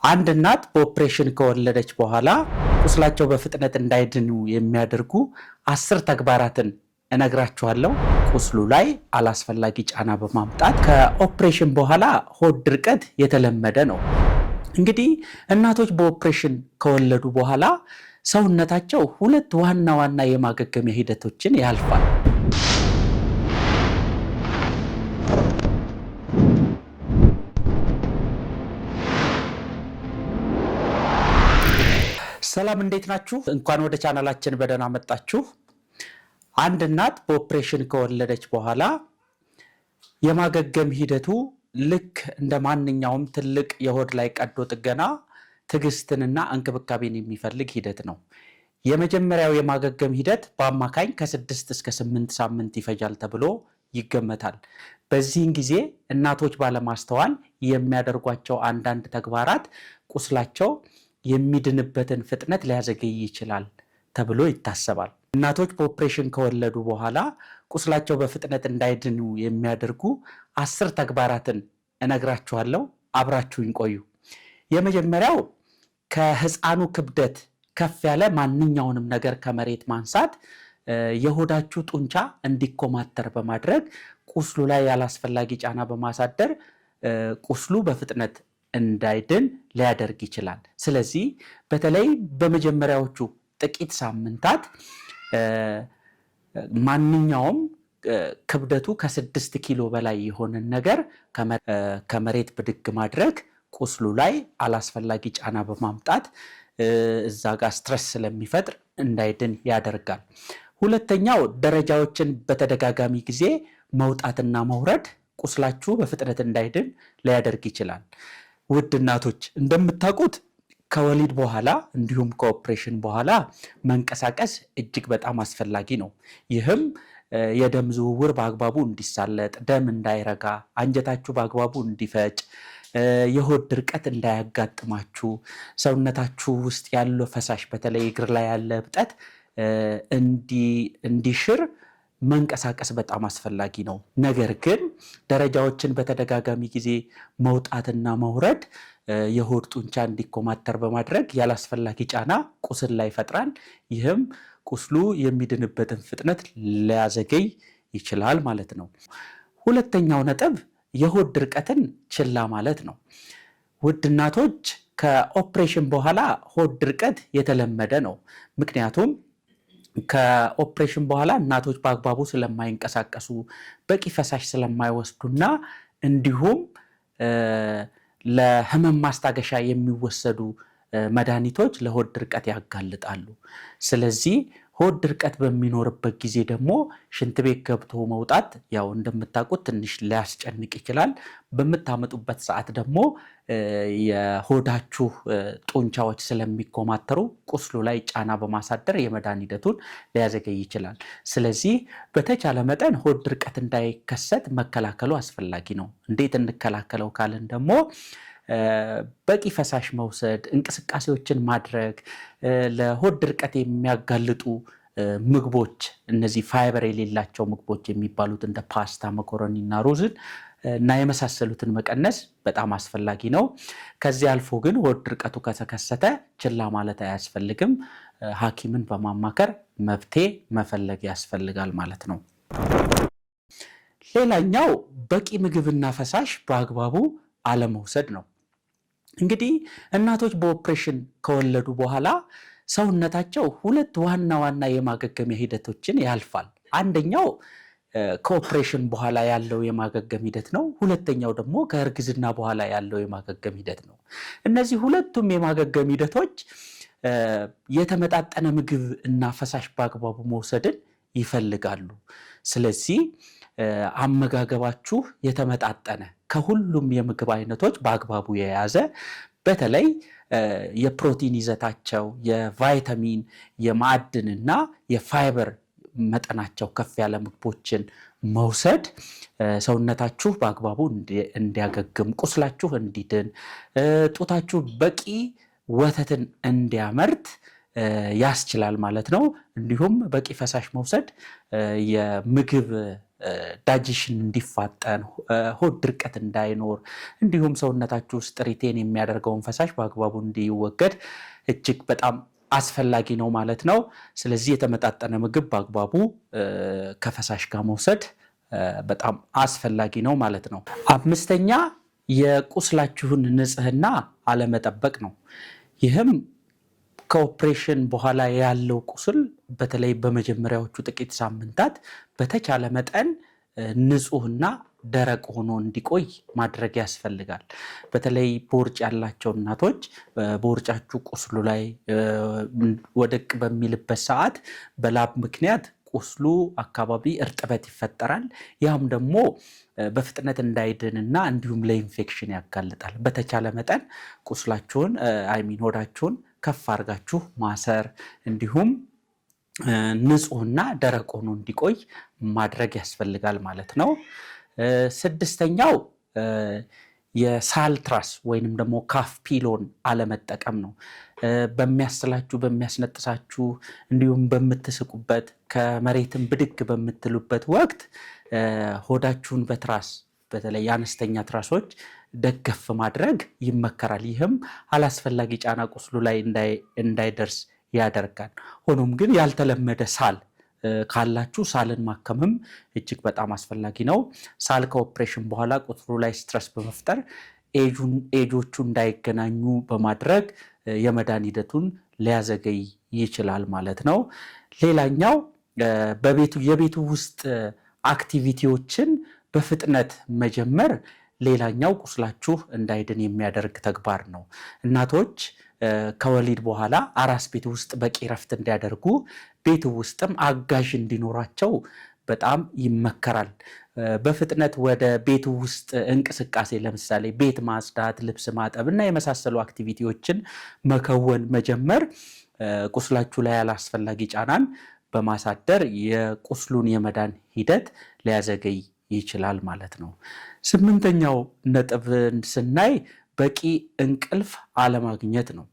አንድ እናት በኦፕሬሽን ከወለደች በኋላ ቁስላቸው በፍጥነት እንዳይድኑ የሚያደርጉ 10 ተግባራትን እነግራችኋለሁ። ቁስሉ ላይ አላስፈላጊ ጫና በማምጣት ከኦፕሬሽን በኋላ ሆድ ድርቀት የተለመደ ነው። እንግዲህ እናቶች በኦፕሬሽን ከወለዱ በኋላ ሰውነታቸው ሁለት ዋና ዋና የማገገሚያ ሂደቶችን ያልፋል። ሰላም እንዴት ናችሁ? እንኳን ወደ ቻናላችን በደህና መጣችሁ። አንድ እናት በኦፕሬሽን ከወለደች በኋላ የማገገም ሂደቱ ልክ እንደ ማንኛውም ትልቅ የሆድ ላይ ቀዶ ጥገና ትዕግስትንና እንክብካቤን የሚፈልግ ሂደት ነው። የመጀመሪያው የማገገም ሂደት በአማካኝ ከ6 እስከ 8 ሳምንት ይፈጃል ተብሎ ይገመታል። በዚህን ጊዜ እናቶች ባለማስተዋል የሚያደርጓቸው አንዳንድ ተግባራት ቁስላቸው የሚድንበትን ፍጥነት ሊያዘገይ ይችላል ተብሎ ይታሰባል። እናቶች በኦፕሬሽን ከወለዱ በኋላ ቁስላቸው በፍጥነት እንዳይድኑ የሚያደርጉ 10 ተግባራትን እነግራችኋለሁ። አብራችሁኝ ቆዩ። የመጀመሪያው ከህፃኑ ክብደት ከፍ ያለ ማንኛውንም ነገር ከመሬት ማንሳት የሆዳችሁ ጡንቻ እንዲኮማተር በማድረግ ቁስሉ ላይ ያላስፈላጊ ጫና በማሳደር ቁስሉ በፍጥነት እንዳይድን ሊያደርግ ይችላል። ስለዚህ በተለይ በመጀመሪያዎቹ ጥቂት ሳምንታት ማንኛውም ክብደቱ ከ6 ኪሎ በላይ የሆነን ነገር ከመሬት ብድግ ማድረግ ቁስሉ ላይ አላስፈላጊ ጫና በማምጣት እዛ ጋር ስትረስ ስለሚፈጥር እንዳይድን ያደርጋል። ሁለተኛው ደረጃዎችን በተደጋጋሚ ጊዜ መውጣትና መውረድ ቁስላችሁ በፍጥነት እንዳይድን ሊያደርግ ይችላል። ውድ እናቶች እንደምታውቁት ከወሊድ በኋላ እንዲሁም ከኦፕሬሽን በኋላ መንቀሳቀስ እጅግ በጣም አስፈላጊ ነው። ይህም የደም ዝውውር በአግባቡ እንዲሳለጥ፣ ደም እንዳይረጋ፣ አንጀታችሁ በአግባቡ እንዲፈጭ፣ የሆድ ድርቀት እንዳያጋጥማችሁ፣ ሰውነታችሁ ውስጥ ያለው ፈሳሽ በተለይ እግር ላይ ያለ እብጠት እንዲሽር መንቀሳቀስ በጣም አስፈላጊ ነው። ነገር ግን ደረጃዎችን በተደጋጋሚ ጊዜ መውጣትና መውረድ የሆድ ጡንቻ እንዲኮማተር በማድረግ ያላስፈላጊ ጫና ቁስል ላይ ይፈጥራል። ይህም ቁስሉ የሚድንበትን ፍጥነት ሊያዘገይ ይችላል ማለት ነው። ሁለተኛው ነጥብ የሆድ ድርቀትን ችላ ማለት ነው። ውድ እናቶች ከኦፕሬሽን በኋላ ሆድ ድርቀት የተለመደ ነው። ምክንያቱም ከኦፕሬሽን በኋላ እናቶች በአግባቡ ስለማይንቀሳቀሱ፣ በቂ ፈሳሽ ስለማይወስዱና እንዲሁም ለህመም ማስታገሻ የሚወሰዱ መድኃኒቶች ለሆድ ድርቀት ያጋልጣሉ። ስለዚህ ሆድ ድርቀት በሚኖርበት ጊዜ ደግሞ ሽንት ቤት ገብቶ መውጣት ያው እንደምታውቁት ትንሽ ሊያስጨንቅ ይችላል። በምታመጡበት ሰዓት ደግሞ የሆዳችሁ ጡንቻዎች ስለሚኮማተሩ ቁስሉ ላይ ጫና በማሳደር የመዳን ሂደቱን ሊያዘገይ ይችላል። ስለዚህ በተቻለ መጠን ሆድ ድርቀት እንዳይከሰት መከላከሉ አስፈላጊ ነው። እንዴት እንከላከለው ካልን ደግሞ በቂ ፈሳሽ መውሰድ፣ እንቅስቃሴዎችን ማድረግ፣ ለሆድ ድርቀት የሚያጋልጡ ምግቦች እነዚህ ፋይበር የሌላቸው ምግቦች የሚባሉት እንደ ፓስታ፣ መኮረኒ እና ሩዝን እና የመሳሰሉትን መቀነስ በጣም አስፈላጊ ነው። ከዚህ አልፎ ግን ሆድ ድርቀቱ ከተከሰተ ችላ ማለት አያስፈልግም። ሐኪምን በማማከር መፍትሄ መፈለግ ያስፈልጋል ማለት ነው። ሌላኛው በቂ ምግብና ፈሳሽ በአግባቡ አለመውሰድ ነው። እንግዲህ እናቶች በኦፕሬሽን ከወለዱ በኋላ ሰውነታቸው ሁለት ዋና ዋና የማገገሚያ ሂደቶችን ያልፋል። አንደኛው ከኦፕሬሽን በኋላ ያለው የማገገም ሂደት ነው። ሁለተኛው ደግሞ ከእርግዝና በኋላ ያለው የማገገም ሂደት ነው። እነዚህ ሁለቱም የማገገም ሂደቶች የተመጣጠነ ምግብ እና ፈሳሽ በአግባቡ መውሰድን ይፈልጋሉ። ስለዚህ አመጋገባችሁ የተመጣጠነ ከሁሉም የምግብ አይነቶች በአግባቡ የያዘ በተለይ የፕሮቲን ይዘታቸው፣ የቫይታሚን፣ የማዕድን እና የፋይበር መጠናቸው ከፍ ያለ ምግቦችን መውሰድ ሰውነታችሁ በአግባቡ እንዲያገግም፣ ቁስላችሁ እንዲድን፣ ጡታችሁ በቂ ወተትን እንዲያመርት ያስችላል ማለት ነው። እንዲሁም በቂ ፈሳሽ መውሰድ የምግብ ዳይጀሽን እንዲፋጠን፣ ሆድ ድርቀት እንዳይኖር፣ እንዲሁም ሰውነታችሁ ውስጥ ሪቴን የሚያደርገውን ፈሳሽ በአግባቡ እንዲወገድ እጅግ በጣም አስፈላጊ ነው ማለት ነው። ስለዚህ የተመጣጠነ ምግብ በአግባቡ ከፈሳሽ ጋር መውሰድ በጣም አስፈላጊ ነው ማለት ነው። አምስተኛ የቁስላችሁን ንጽህና አለመጠበቅ ነው። ይህም ከኦፕሬሽን በኋላ ያለው ቁስል በተለይ በመጀመሪያዎቹ ጥቂት ሳምንታት በተቻለ መጠን ንጹህና ደረቅ ሆኖ እንዲቆይ ማድረግ ያስፈልጋል። በተለይ ቦርጭ ያላቸው እናቶች ቦርጫችሁ ቁስሉ ላይ ወደቅ በሚልበት ሰዓት በላብ ምክንያት ቁስሉ አካባቢ እርጥበት ይፈጠራል። ያም ደግሞ በፍጥነት እንዳይድንና እንዲሁም ለኢንፌክሽን ያጋልጣል። በተቻለ መጠን ቁስላችሁን ሆዳችሁን ከፍ አድርጋችሁ ማሰር እንዲሁም ንጹህና ደረቅ ሆኖ እንዲቆይ ማድረግ ያስፈልጋል ማለት ነው። ስድስተኛው የሳል ትራስ ወይንም ደግሞ ካፍ ፒሎን አለመጠቀም ነው። በሚያስላችሁ በሚያስነጥሳችሁ እንዲሁም በምትስቁበት ከመሬትን ብድግ በምትሉበት ወቅት ሆዳችሁን በትራስ በተለይ የአነስተኛ ትራሶች ደገፍ ማድረግ ይመከራል። ይህም አላስፈላጊ ጫና ቁስሉ ላይ እንዳይደርስ ያደርጋል። ሆኖም ግን ያልተለመደ ሳል ካላችሁ ሳልን ማከምም እጅግ በጣም አስፈላጊ ነው። ሳል ከኦፕሬሽን በኋላ ቁስሉ ላይ ስትረስ በመፍጠር ኤጆቹ እንዳይገናኙ በማድረግ የመዳን ሂደቱን ሊያዘገይ ይችላል ማለት ነው። ሌላኛው የቤቱ ውስጥ አክቲቪቲዎችን በፍጥነት መጀመር ሌላኛው ቁስላችሁ እንዳይድን የሚያደርግ ተግባር ነው። እናቶች ከወሊድ በኋላ አራስ ቤት ውስጥ በቂ ረፍት እንዲያደርጉ ቤት ውስጥም አጋዥ እንዲኖራቸው በጣም ይመከራል። በፍጥነት ወደ ቤቱ ውስጥ እንቅስቃሴ ለምሳሌ ቤት ማጽዳት፣ ልብስ ማጠብ እና የመሳሰሉ አክቲቪቲዎችን መከወን መጀመር ቁስላችሁ ላይ ያላስፈላጊ ጫናን በማሳደር የቁስሉን የመዳን ሂደት ሊያዘገይ ይችላል ማለት ነው። ስምንተኛው ነጥብ ስናይ በቂ እንቅልፍ አለማግኘት ነው።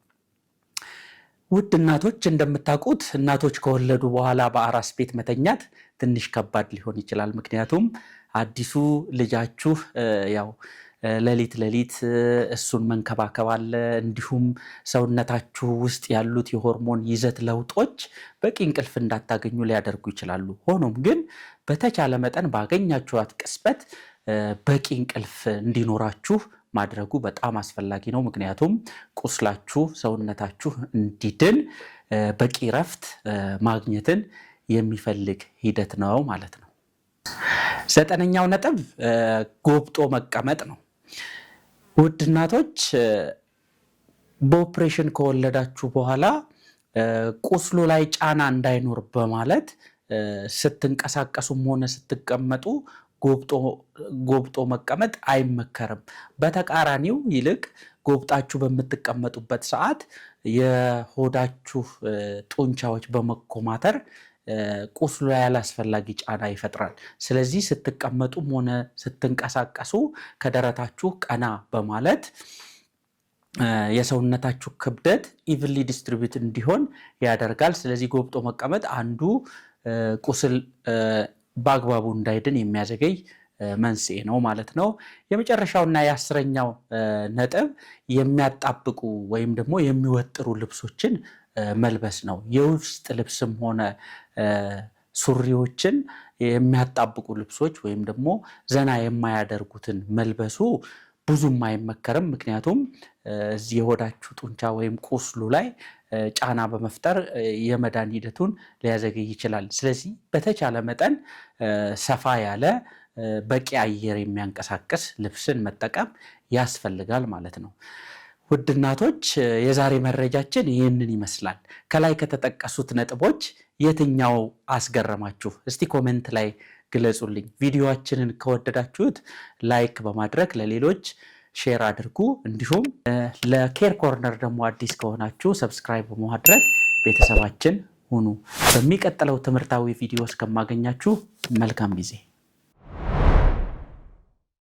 ውድ እናቶች እንደምታውቁት እናቶች ከወለዱ በኋላ በአራስ ቤት መተኛት ትንሽ ከባድ ሊሆን ይችላል። ምክንያቱም አዲሱ ልጃችሁ ያው ሌሊት እሱን መንከባከብ አለ። እንዲሁም ሰውነታችሁ ውስጥ ያሉት የሆርሞን ይዘት ለውጦች በቂ እንቅልፍ እንዳታገኙ ሊያደርጉ ይችላሉ። ሆኖም ግን በተቻለ መጠን ባገኛችኋት ቅጽበት በቂ እንቅልፍ እንዲኖራችሁ ማድረጉ በጣም አስፈላጊ ነው። ምክንያቱም ቁስላችሁ ሰውነታችሁ እንዲድን በቂ ረፍት ማግኘትን የሚፈልግ ሂደት ነው ማለት ነው። ዘጠነኛው ነጥብ ጎብጦ መቀመጥ ነው። ውድ እናቶች በኦፕሬሽን ከወለዳችሁ በኋላ ቁስሉ ላይ ጫና እንዳይኖር በማለት ስትንቀሳቀሱም ሆነ ስትቀመጡ ጎብጦ መቀመጥ አይመከርም። በተቃራኒው ይልቅ ጎብጣችሁ በምትቀመጡበት ሰዓት የሆዳችሁ ጡንቻዎች በመኮማተር ቁስሉ ላይ ያላስፈላጊ ጫና ይፈጥራል። ስለዚህ ስትቀመጡም ሆነ ስትንቀሳቀሱ ከደረታችሁ ቀና በማለት የሰውነታችሁ ክብደት ኢቭንሊ ዲስትሪቢዩት እንዲሆን ያደርጋል። ስለዚህ ጎብጦ መቀመጥ አንዱ ቁስል በአግባቡ እንዳይድን የሚያዘገይ መንስኤ ነው ማለት ነው። የመጨረሻውና የአስረኛው ነጥብ የሚያጣብቁ ወይም ደግሞ የሚወጥሩ ልብሶችን መልበስ ነው። የውስጥ ልብስም ሆነ ሱሪዎችን የሚያጣብቁ ልብሶች ወይም ደግሞ ዘና የማያደርጉትን መልበሱ ብዙም አይመከርም። ምክንያቱም እዚህ የሆዳችሁ ጡንቻ ወይም ቁስሉ ላይ ጫና በመፍጠር የመዳን ሂደቱን ሊያዘገይ ይችላል። ስለዚህ በተቻለ መጠን ሰፋ ያለ በቂ አየር የሚያንቀሳቅስ ልብስን መጠቀም ያስፈልጋል ማለት ነው። ውድ እናቶች የዛሬ መረጃችን ይህንን ይመስላል። ከላይ ከተጠቀሱት ነጥቦች የትኛው አስገረማችሁ? እስቲ ኮሜንት ላይ ግለጹልኝ። ቪዲዮአችንን ከወደዳችሁት ላይክ በማድረግ ለሌሎች ሼር አድርጉ። እንዲሁም ለኬር ኮርነር ደግሞ አዲስ ከሆናችሁ ሰብስክራይብ በማድረግ ቤተሰባችን ሁኑ። በሚቀጥለው ትምህርታዊ ቪዲዮ እስከማገኛችሁ መልካም ጊዜ